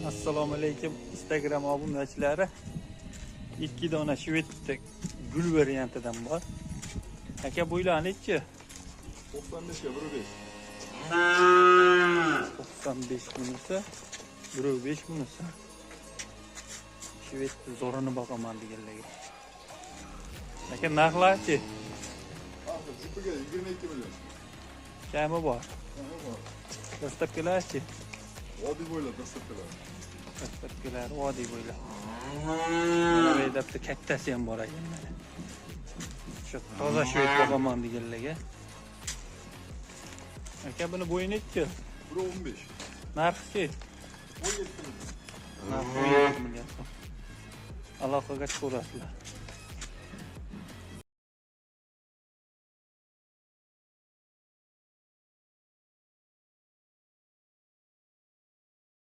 Assalomu alaykum Instagram obunachilari. 2 dona shved gul variantidan bor. Aka bo'ylanchi 95 ga 1.5. 95 bunisi, 1.5 bunisi. Shved zo'rini boqaman deganlarga. Aka narxlarchi? Hozir jipiga 22 million. Kami bor. Dastlabkilarchi? Vodiy bo'ylab dastlabkilar. Dastlabkilar vodiy bo'ylab. Mana bu yerda bitta kattasi ham bor ekan mana. Shu toza shved boqaman deganlarga. Aka buni bo'yi nechi? 1.15. Narxi? 17 million. Narxi 17 million. Aloqaga chiqarasizlar.